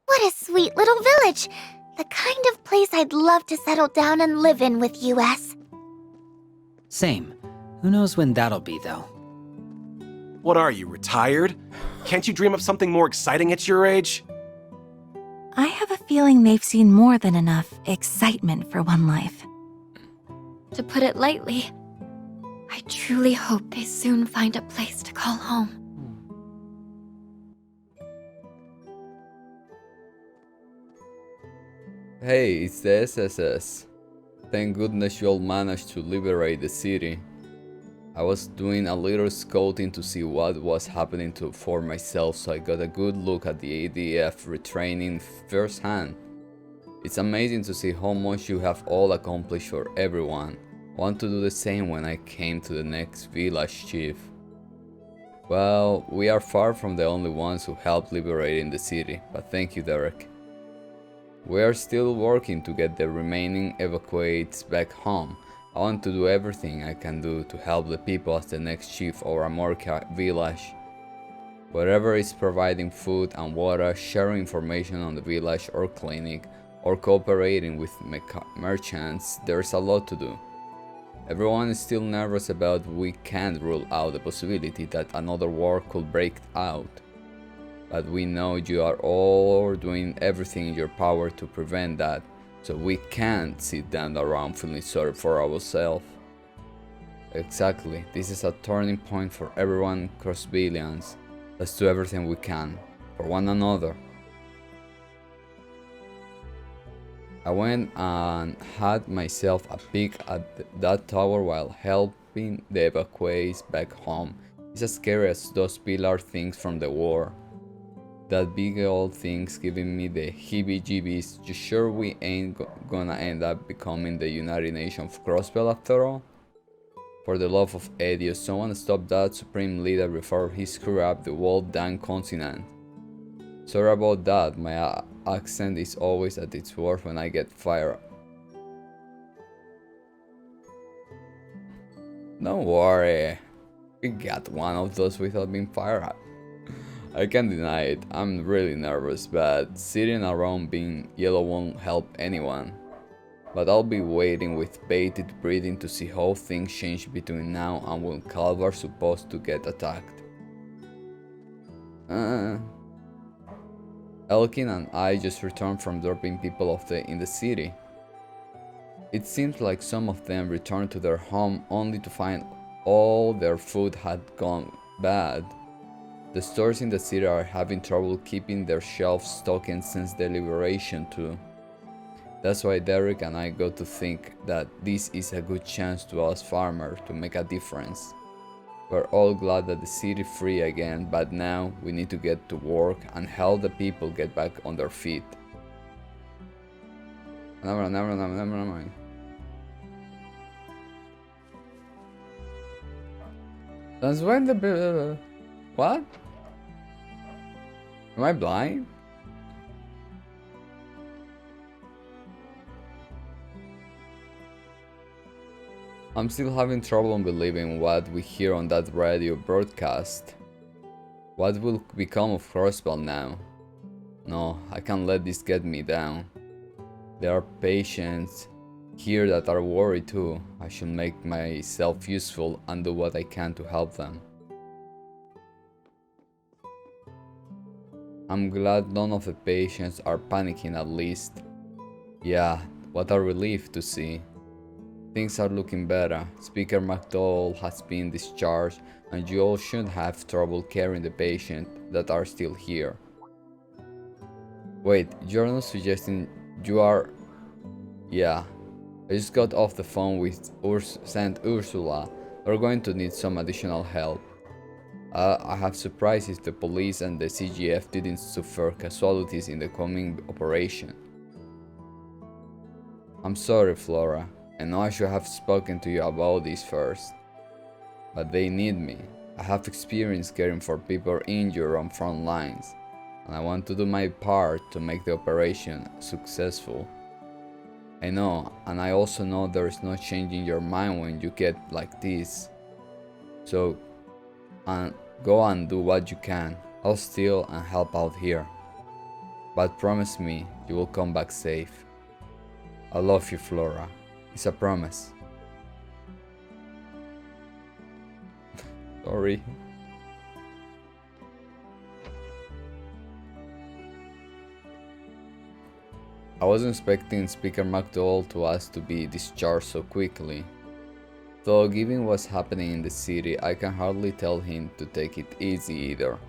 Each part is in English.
What a sweet little village! The kind of place I'd love to settle down and live in with you, S. Same. Who knows when that'll be, though? What are you, retired? Can't you dream of something more exciting at your age? I have a feeling they've seen more than enough excitement for one life. To put it lightly, I truly hope they soon find a place to call home. Hey, it's the SSS. Thank goodness you all managed to liberate the city. I was doing a little scouting to see what was happening for myself, so I got a good look at the ADF retraining firsthand. It's amazing to see how much you have all accomplished for everyone. I want to do the same when I came to the next village, Chief. Well, we are far from the only ones who helped liberating the city, but thank you, Derek. We are still working to get the remaining evacuates back home. I want to do everything I can do to help the people as the next chief of Armorica village. Wherever is providing food and water, sharing information on the village or clinic, or cooperating with merchants, there's a lot to do. Everyone is still nervous about we can't rule out the possibility that another war could break out. But we know you are all doing everything in your power to prevent that, so we can't sit down around feeling sorry for ourselves. Exactly, this is a turning point for everyone across billions. Let's do everything we can, for one another. I went and had myself a peek at that tower while helping the evacuees back home. It's as scary as those pillar things from the war. That big old thing's giving me the heebie-jeebies. You sure we ain't gonna end up becoming the United Nations of Crossbell after all? For the love of Eddie, someone stop that supreme leader before he screw up the whole damn continent. Sorry about that, my accent is always at its worst when I get fired up. Don't worry, we got one of those without being fired up. I can't deny it, I'm really nervous, but sitting around being yellow won't help anyone. But I'll be waiting with bated breathing to see how things change between now and when Calvar's supposed to get attacked. Elkin and I just returned from dropping people off in the city. It seems like some of them returned to their home only to find all their food had gone bad. The stores in the city are having trouble keeping their shelves stocked since the liberation too. That's why Derek and I got to think that this is a good chance to us farmers to make a difference. We're all glad that the city is free again, but now we need to get to work and help the people get back on their feet. Never mind. That's when the... What? Am I blind? I'm still having trouble believing what we hear on that radio broadcast. What will become of Crossbell now? No, I can't let this get me down. There are patients here that are worried too. I should make myself useful and do what I can to help them. I'm glad none of the patients are panicking at least. Yeah, what a relief to see. Things are looking better. Speaker McDowell has been discharged and you all shouldn't have trouble carrying the patients that are still here. Wait, you're not suggesting you are... Yeah, I just got off the phone with Saint Ursula. We're going to need some additional help. I have surprised if the police and the CGF didn't suffer casualties in the coming operation. I'm sorry, Flora. I know I should have spoken to you about this first. But they need me. I have experience caring for people injured on front lines, and I want to do my part to make the operation successful. I know, and I also know there is no changing your mind when you get like this. So, go and do what you can. I'll steal and help out here. But promise me you will come back safe. I love you, Flora. It's a promise. Sorry. I wasn't expecting Speaker McDowell to ask to be discharged so quickly. Though given what's happening in the city, I can hardly tell him to take it easy either.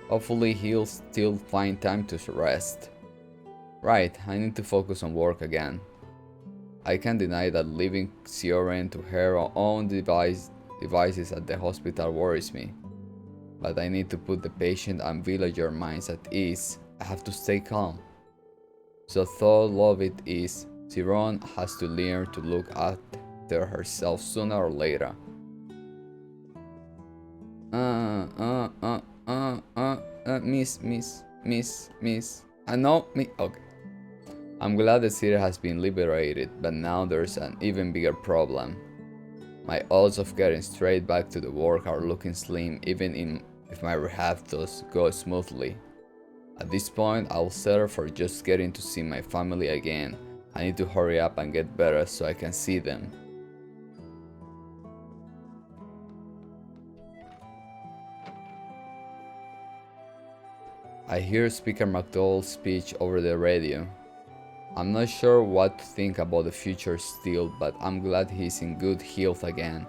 Hopefully he'll still find time to rest. Right, I need to focus on work again. I can't deny that leaving Sioren to her own devices at the hospital worries me. But I need to put the patient and villager minds at ease. I have to stay calm. So thought of it is, Siron has to learn to look after herself sooner or later. Miss. I know me. Okay. I'm glad the city has been liberated, but now there's an even bigger problem. My odds of getting straight back to the work are looking slim, even if my rehab does go smoothly. At this point, I'll settle for just getting to see my family again. I need to hurry up and get better so I can see them. I hear Speaker McDowell's speech over the radio. I'm not sure what to think about the future still, but I'm glad he's in good health again.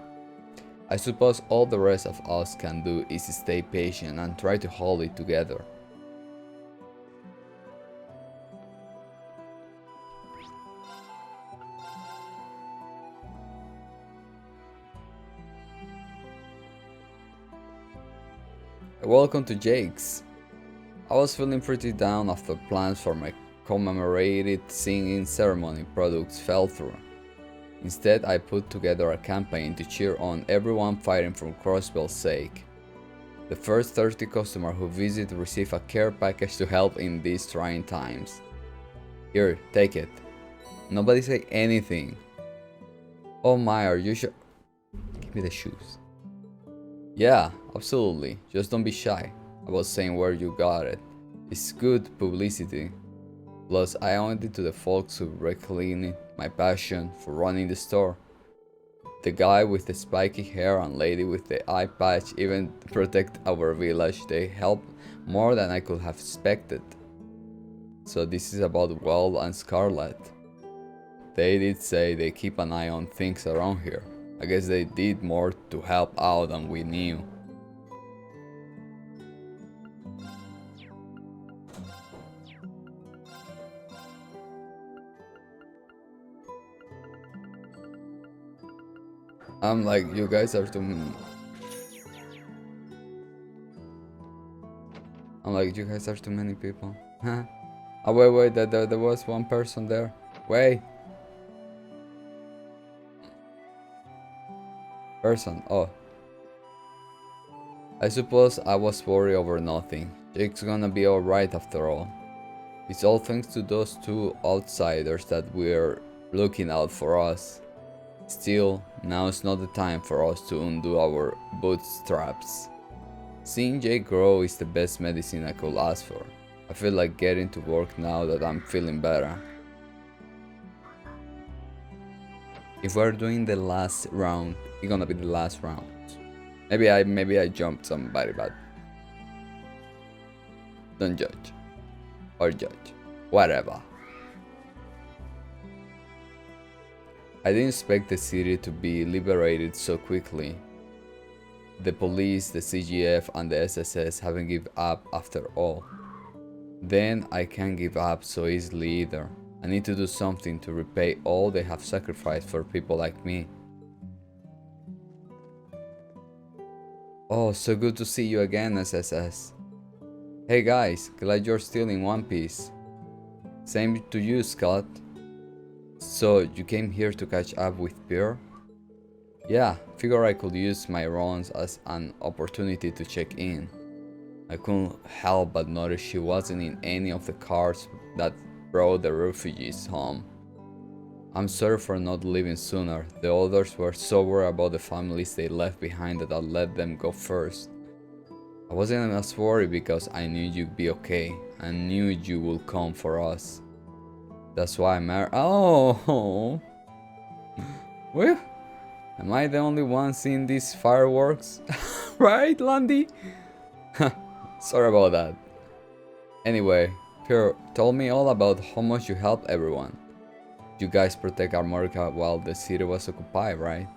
I suppose all the rest of us can do is stay patient and try to hold it together. Welcome to Jake's. I was feeling pretty down after plans for my commemorated singing ceremony products fell through. Instead, I put together a campaign to cheer on everyone fighting for Crossbell's sake. The first 30 customers who visit receive a care package to help in these trying times. Here, take it. Nobody say anything. Oh my, are you sure? Give me the shoes. Yeah, absolutely. Just don't be shy about saying where you got it. It's good publicity. Plus, I owed it to the folks who reclaimed my passion for running the store. The guy with the spiky hair and lady with the eye patch even protect our village. They helped more than I could have expected. So this is about Wild and Scarlet. They did say they keep an eye on things around here. I guess they did more to help out than we knew. I'm like, you guys are too... I'm like, you guys are too many people. Huh? Oh, wait, there was one person there. Wait. Person, oh. I suppose I was worried over nothing. Jake's gonna be alright after all. It's all thanks to those two outsiders that we're looking out for us. Still, now is not the time for us to undo our bootstraps. Seeing Jake grow is the best medicine I could ask for. I feel like getting to work now that I'm feeling better. If we're doing the last round, it's gonna be the last round. Maybe I jumped somebody, but don't judge. Or judge. Whatever. I didn't expect the city to be liberated so quickly. The police, the CGF and the SSS haven't given up after all. Then I can't give up so easily either. I need to do something to repay all they have sacrificed for people like me. Oh, so good to see you again, SSS. Hey guys, glad you're still in one piece. Same to you, Scott. So, you came here to catch up with Pierre? Yeah, figure I could use my runs as an opportunity to check in. I couldn't help but notice she wasn't in any of the cars that brought the refugees home. I'm sorry for not leaving sooner. The others were so worried about the families they left behind that I let them go first. I wasn't as worried because I knew you'd be okay. I knew you would come for us. That's why I'm Oh! Well, am I the only one seeing these fireworks? Right, Landy? Sorry about that. Anyway, Pierre told me all about how much you helped everyone. You guys protect Armorica while the city was occupied, right?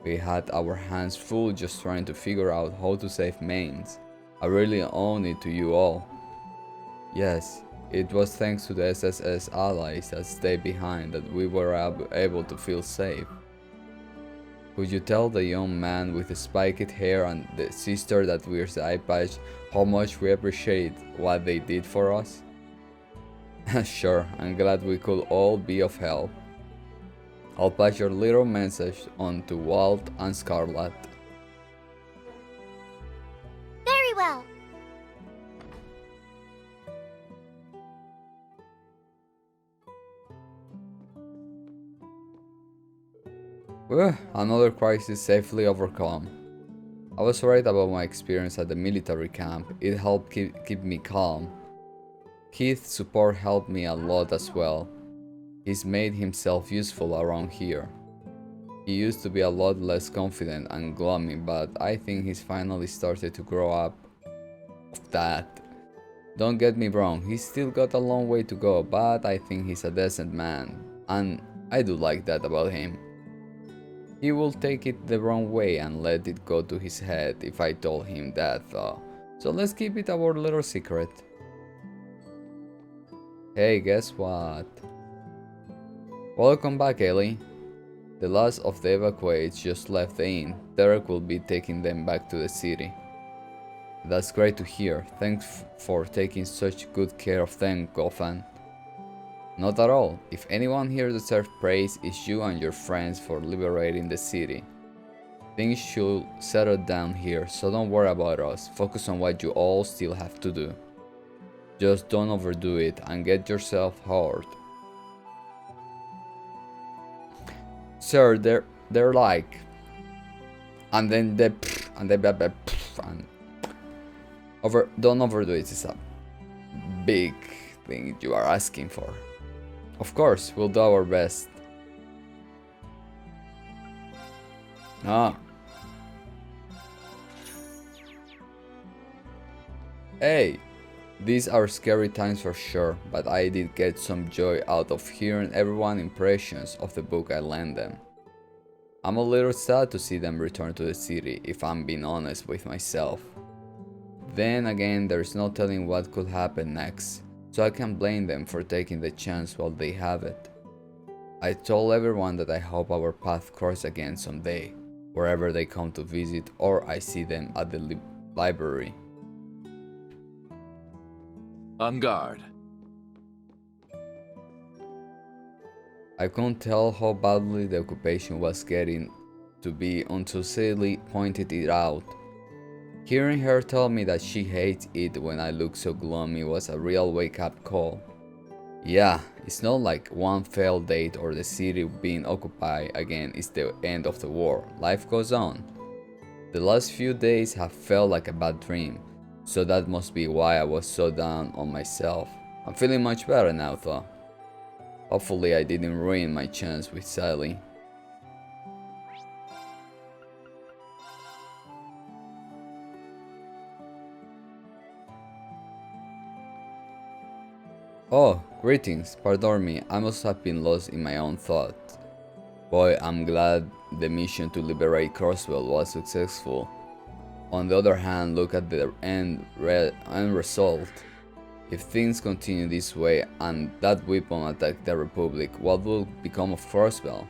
We had our hands full just trying to figure out how to save Mainz. I really owe it to you all. Yes, it was thanks to the SSS allies that stayed behind that we were able to feel safe. Could you tell the young man with the spiked hair and the sister that wears the eye patch how much we appreciate what they did for us? Sure, I'm glad we could all be of help. I'll pass your little message on to Walt and Scarlet. Very well. Another crisis safely overcome. I was worried about my experience at the military camp. It helped keep me calm. Keith's support helped me a lot as well. He's made himself useful around here. He used to be a lot less confident and gloomy, but I think he's finally started to grow up of that. Don't get me wrong, he's still got a long way to go, but I think he's a decent man, and I do like that about him. He will take it the wrong way and let it go to his head if I told him that though. So let's keep it our little secret. Hey, guess what? Welcome back, Ellie. The last of the evacuates just left the inn. Derek will be taking them back to the city. That's great to hear. Thanks for taking such good care of them, Goffan. Not at all. If anyone here deserves praise, it's you and your friends for liberating the city. Things should settle down here, so don't worry about us. Focus on what you all still have to do. Just don't overdo it and get yourself hurt. Sir, they're like, and then they and they and don't overdo it. It's a big thing you are asking for. Of course, we'll do our best. Ah. Hey, these are scary times for sure, but I did get some joy out of hearing everyone's impressions of the book I lent them. I'm a little sad to see them return to the city, if I'm being honest with myself. Then again, there's no telling what could happen next, so I can't blame them for taking the chance while they have it. I told everyone that I hope our paths cross again someday, wherever they come to visit or I see them at the library. On guard. I couldn't tell how badly the occupation was getting to be until Sally pointed it out. Hearing her tell me that she hates it when I look so gloomy was a real wake-up call. Yeah, it's not like one failed date or the city being occupied again is the end of the war. Life goes on. The last few days have felt like a bad dream, so that must be why I was so down on myself. I'm feeling much better now though. Hopefully I didn't ruin my chance with Sally. Oh, greetings, pardon me, I must have been lost in my own thought. Boy, I'm glad the mission to liberate Crosswell was successful. On the other hand, look at the end result. If things continue this way and that weapon attacked the Republic, what will become of Crosswell?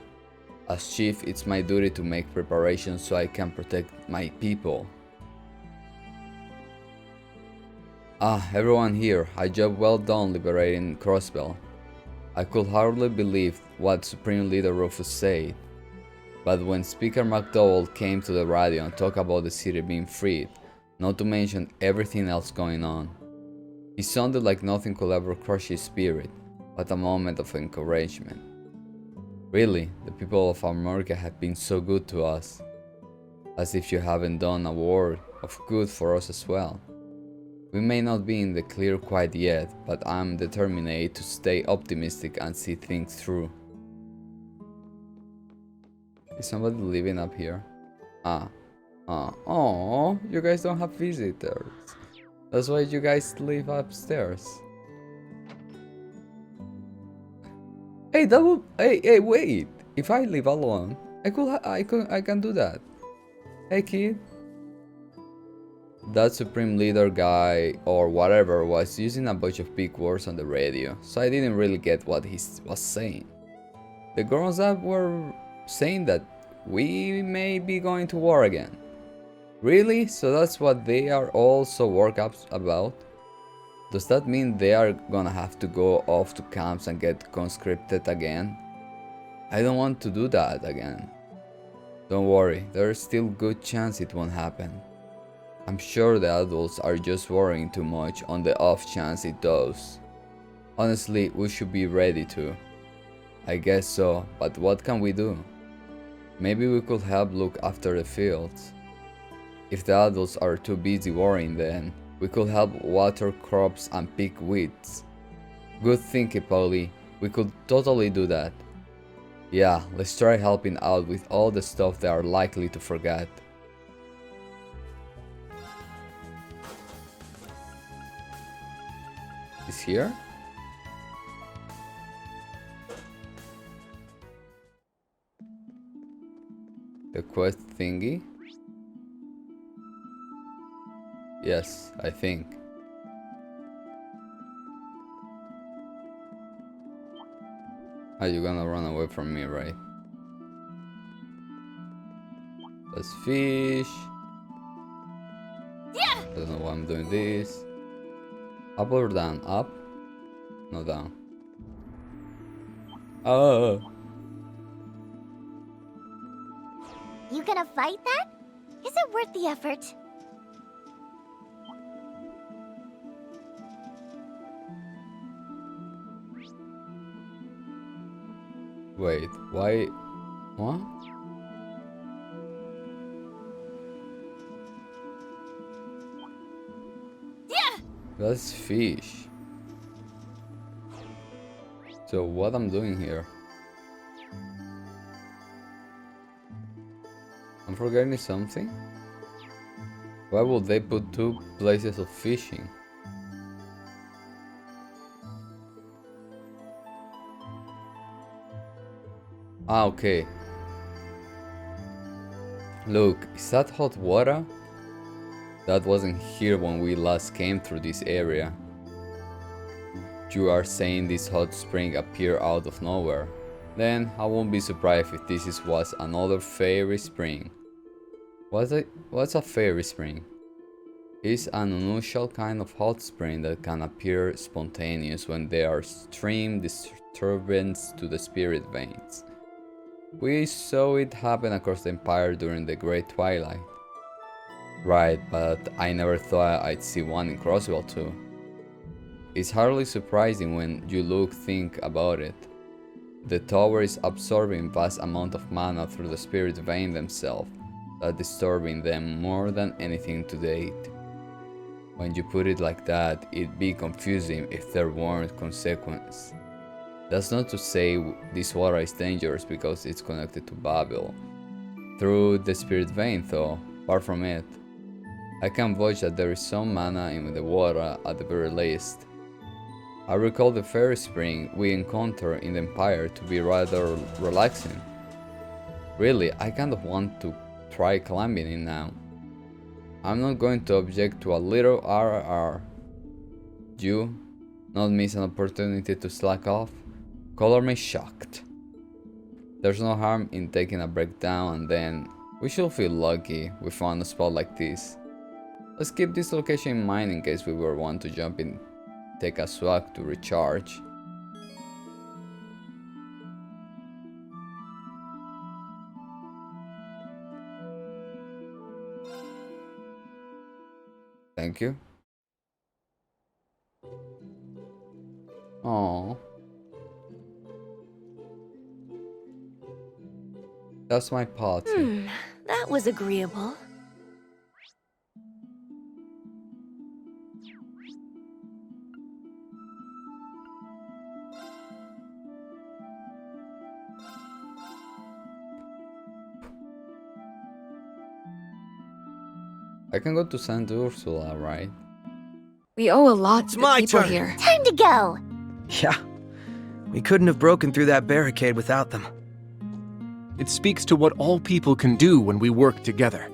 As chief, it's my duty to make preparations so I can protect my people. Everyone here, a job well done liberating Crosswell. I could hardly believe what Supreme Leader Rufus said. But when Speaker McDowell came to the radio and talked about the city being freed, not to mention everything else going on, he sounded like nothing could ever crush his spirit, but a moment of encouragement. Really, the people of Armorica have been so good to us. As if you haven't done a word of good for us as well. We may not be in the clear quite yet, but I'm determined to stay optimistic and see things through. Is somebody living up here? Oh, you guys don't have visitors. That's why you guys live upstairs. Hey, hey, wait. If I live alone, I can do that. Hey, kid. That Supreme Leader guy, or whatever, was using a bunch of big words on the radio, so I didn't really get what he was saying. The grown-ups were saying that we may be going to war again. Really? So that's what they are all so worked up about? Does that mean they are gonna have to go off to camps and get conscripted again? I don't want to do that again. Don't worry, there's still good chance it won't happen. I'm sure the adults are just worrying too much on the off chance it does. Honestly, we should be ready to. I guess so, but what can we do? Maybe we could help look after the fields. If the adults are too busy worrying, then we could help water crops and pick weeds. Good thinking, Polly. We could totally do that. Yeah, let's try helping out with all the stuff they are likely to forget. Is here? The quest thingy? Yes, I think. Are you gonna run away from me, right? Let's fish. I don't know why I'm doing this. Up or down? Up? No, down. Oh. You gonna fight that? Is it worth the effort? Wait, why? What? That's fish. So what I'm doing here? I'm forgetting something? Why would they put two places of fishing? Ah, okay. Look, is that hot water? That wasn't here when we last came through this area. You are saying this hot spring appeared out of nowhere? Then I won't be surprised if this was another fairy spring. What's a fairy spring? It's an unusual kind of hot spring that can appear spontaneous when there are extreme disturbance to the spirit veins. We saw it happen across the Empire during the Great Twilight. Right, but I never thought I'd see one in Crosswell too. It's hardly surprising when you think about it. The tower is absorbing vast amount of mana through the spirit vein themselves, that disturbing them more than anything to date. When you put it like that, it'd be confusing if there weren't consequences. That's not to say this water is dangerous because it's connected to Babel. Through the spirit vein though, apart from it, I can vouch that there is some mana in the water at the very least. I recall the fairy spring we encountered in the Empire to be rather relaxing. Really, I kind of want to try climbing it now. I'm not going to object to a little RR. You not miss an opportunity to slack off? Color me shocked. There's no harm in taking a break down, and then we should feel lucky we found a spot like this. Let's keep this location in mind in case we were want to jump in, take a swag to recharge. Thank you. Oh, that's my party. That was agreeable. I can go to Saint Ursula, right? We owe a lot to the my people turn. here. Time to go! Yeah. We couldn't have broken through that barricade without them. It speaks to what all people can do when we work together.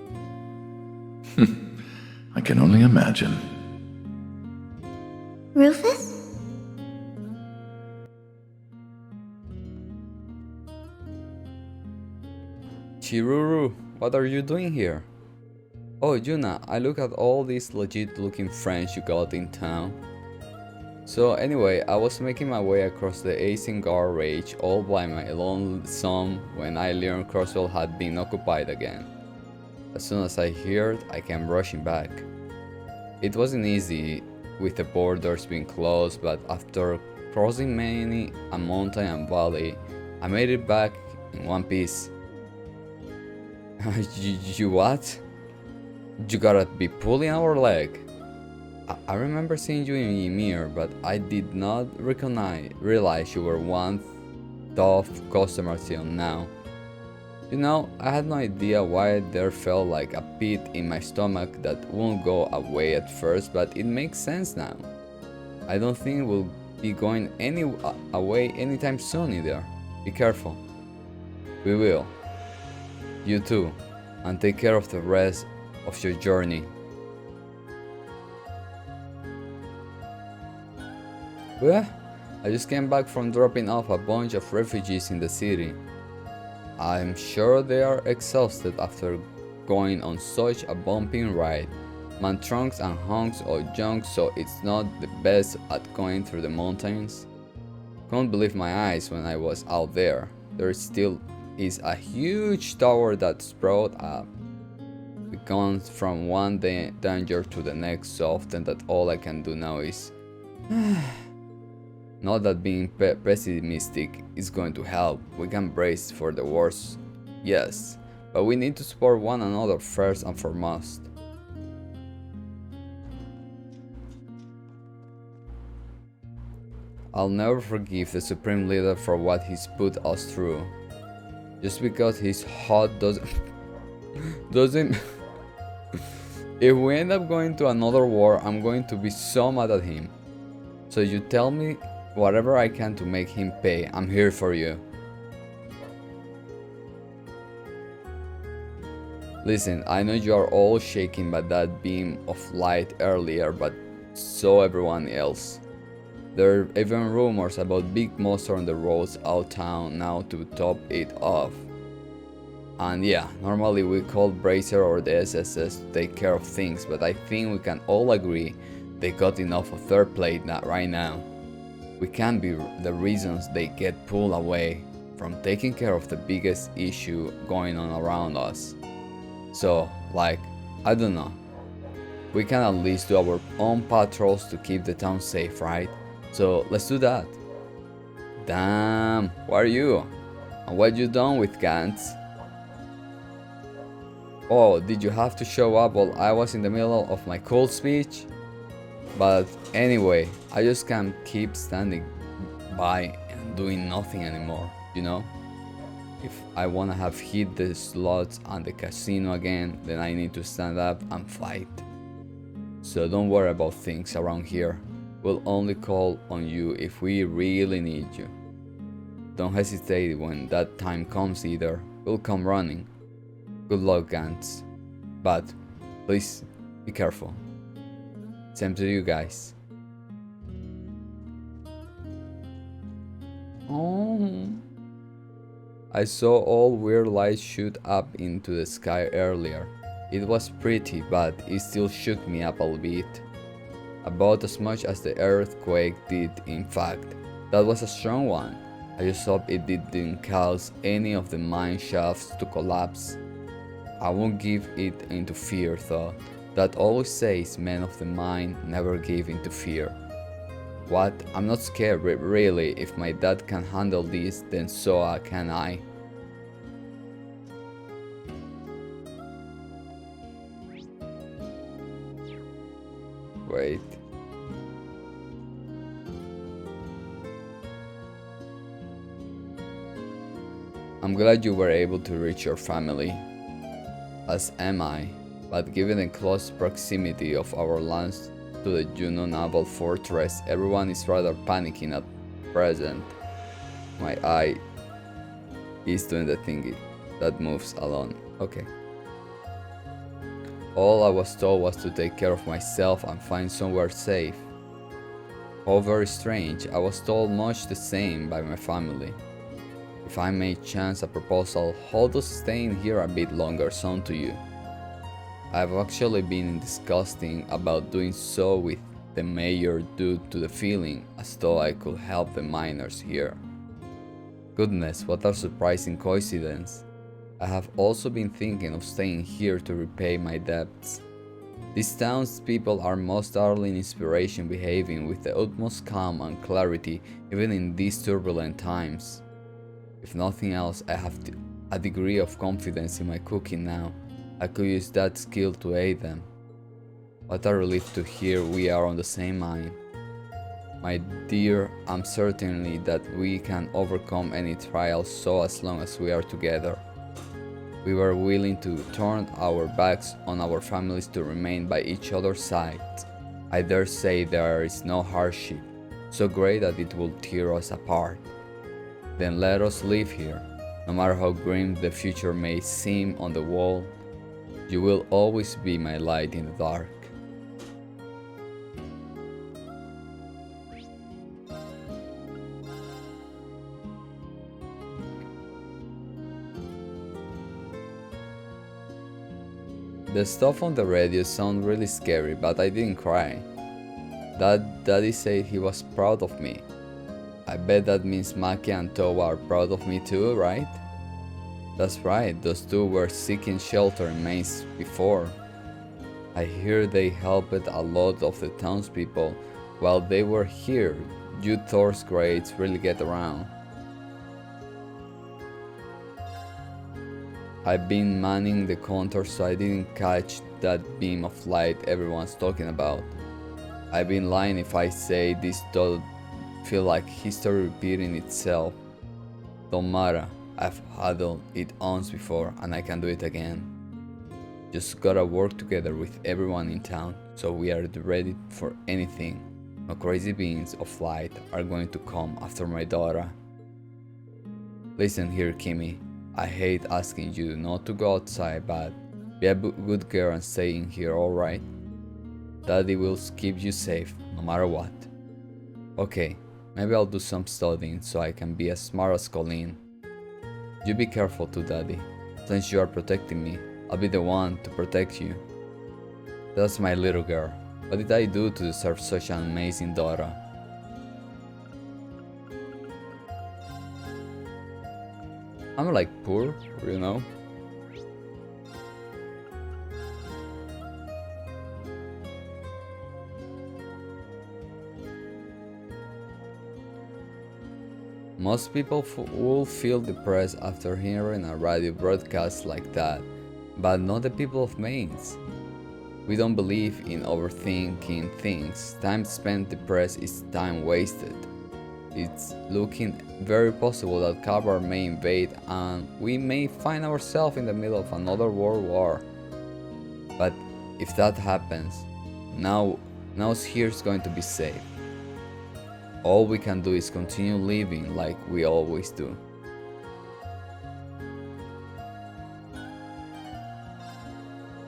I can only imagine. Rufus? Chiruru, what are you doing here? Oh, Yuna, I look at all these legit looking friends you got in town. So anyway, I was making my way across the Isengard Range all by my lonesome when I learned Crosswell had been occupied again. As soon as I heard, I came rushing back. It wasn't easy with the borders being closed, but after crossing many a mountain and valley, I made it back in one piece. You what? You gotta be pulling our leg. I remember seeing you in Ymir, but I did not realize you were one tough customer till now. You know, I had no idea why there felt like a pit in my stomach that won't go away at first, but it makes sense now. I don't think we'll be going away anytime soon either. Be careful. We will. You too, and take care of the rest of your journey. Well, I just came back from dropping off a bunch of refugees in the city. I'm sure they are exhausted after going on such a bumping ride. Man trunks and hunks of junk, so it's not the best at going through the mountains. Couldn't believe my eyes when I was out there. There still is a huge tower that sprouted up. We gone from one danger to the next so often that all I can do now is not that being pessimistic is going to help. We can brace for the worst, yes, but we need to support one another first and foremost. I'll never forgive the Supreme Leader for what he's put us through. Just because he's hot doesn't... If we end up going to another war, I'm going to be so mad at him. So you tell me whatever I can to make him pay. I'm here for you. Listen, I know you are all shaken by that beam of light earlier, but so everyone else. There are even rumors about big monster on the roads out town now to top it off. And yeah, normally we call Bracer or the SSS to take care of things, but I think we can all agree they got enough of their plate right now. We can't be the reasons they get pulled away from taking care of the biggest issue going on around us. So, like, I don't know. We can at least do our own patrols to keep the town safe, right? So let's do that. Damn, who are you? And what you done with Gantz? Oh, did you have to show up while I was in the middle of my cool speech? But anyway, I just can't keep standing by and doing nothing anymore, you know? If I wanna have hit the slots and the casino again, then I need to stand up and fight. So don't worry about things around here. We'll only call on you if we really need you. Don't hesitate when that time comes either. We'll come running. Good luck, Gantz. But please be careful. Same to you guys. Oh. I saw all weird lights shoot up into the sky earlier. It was pretty, but it still shook me up a bit. About as much as the earthquake did, in fact. That was a strong one. I just hope it didn't cause any of the mine shafts to collapse. I won't give it into fear though. That always says men of the mine never give into fear. What? I'm not scared really. If my dad can handle this, then so can I. Wait, I'm glad you were able to reach your family, as am I, but given the close proximity of our lands to the Juno naval fortress, everyone is rather panicking at present. My eye is doing the thingy that moves along. Okay. All I was told was to take care of myself and find somewhere safe. How very strange, I was told much the same by my family. If I may chance a proposal, how does staying here a bit longer sound to you? I've actually been discussing about doing so with the mayor due to the feeling as though I could help the miners here. Goodness, what a surprising coincidence. I have also been thinking of staying here to repay my debts. These townspeople are most darling inspiration, behaving with the utmost calm and clarity even in these turbulent times. If nothing else, I have a degree of confidence in my cooking now. I could use that skill to aid them. What a relief to hear we are on the same mind. My dear, I'm certainly that we can overcome any trial so as long as we are together. We were willing to turn our backs on our families to remain by each other's side. I dare say there is no hardship so great that it will tear us apart. Then let us live here. No matter how grim the future may seem on the wall, you will always be my light in the dark. The stuff on the radio sounded really scary, but I didn't cry. Daddy said he was proud of me. I bet that means Maki and Towa are proud of me too, right? That's right, those two were seeking shelter in Maze before. I hear they helped a lot of the townspeople while they were here. You Thor's grades really get around. I've been manning the counter so I didn't catch that beam of light everyone's talking about. I've been lying if I say this doesn't feel like history repeating itself. Don't matter, I've handled it once before and I can do it again. Just gotta work together with everyone in town so we are ready for anything. No crazy beings of light are going to come after my daughter. Listen here, Kimmy. I hate asking you not to go outside, but be a good girl and stay in here, alright? Daddy will keep you safe, no matter what. Okay, maybe I'll do some studying so I can be as smart as Colleen. You be careful too, Daddy. Since you are protecting me, I'll be the one to protect you. That's my little girl. What did I do to deserve such an amazing daughter? I'm like poor, you know? Most people will feel depressed after hearing a radio broadcast like that, but not the people of Mainz. We don't believe in overthinking things. Time spent depressed is time wasted. It's looking very possible that Kabar may invade and we may find ourselves in the middle of another world war. But if that happens, now here's going to be safe. All we can do is continue living like we always do.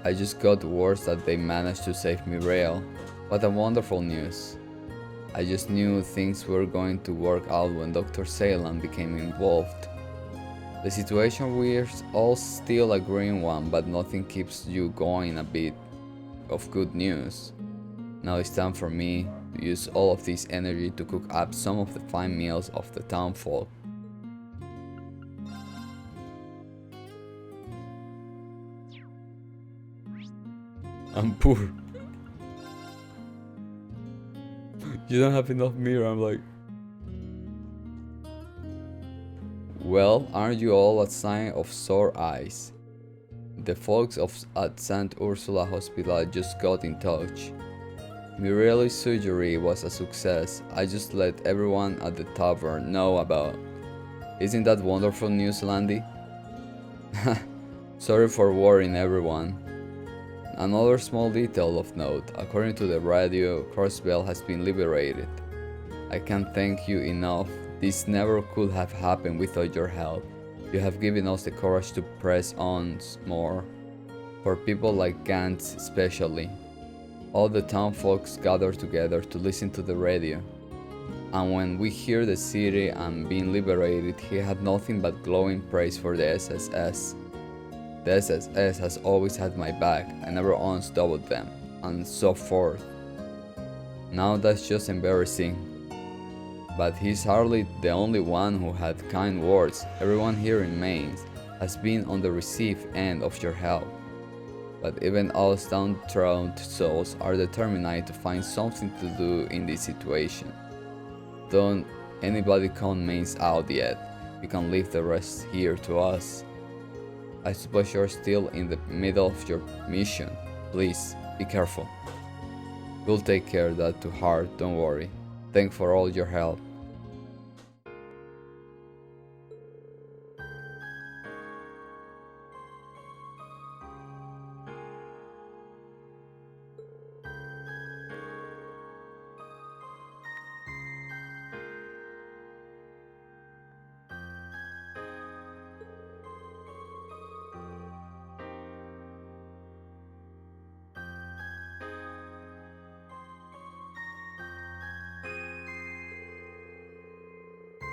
I just got worse that they managed to save me real. What a wonderful news. I just knew things were going to work out when Dr. Salem became involved. The situation we're all still a green one, but nothing keeps you going a bit of good news. Now it's time for me to use all of this energy to cook up some of the fine meals of the townfolk. I'm poor. You don't have enough mirror, I'm like... Well, aren't you all a sign of sore eyes? The folks at St. Ursula Hospital just got in touch. Mireille's surgery was a success. I just let everyone at the tavern know about Isn't that wonderful news, Landy? Sorry for worrying everyone. Another small detail of note, according to the radio, Crossbell has been liberated. I can't thank you enough. This never could have happened without your help. You have given us the courage to press on more. For people like Gantz especially. All the town folks gather together to listen to the radio. And when we hear the city and being liberated, he had nothing but glowing praise for the SSS. The SSS has always had my back, I never once doubted them, and so forth. Now that's just embarrassing. But he's hardly the only one who had kind words. Everyone here in Maine has been on the receive end of your help. But even us downtrodden souls are determined to find something to do in this situation. Don't anybody count Maine out yet. You can leave the rest here to us. I suppose you're still in the middle of your mission. Please, be careful. We'll take care of that to heart, don't worry. Thanks for all your help.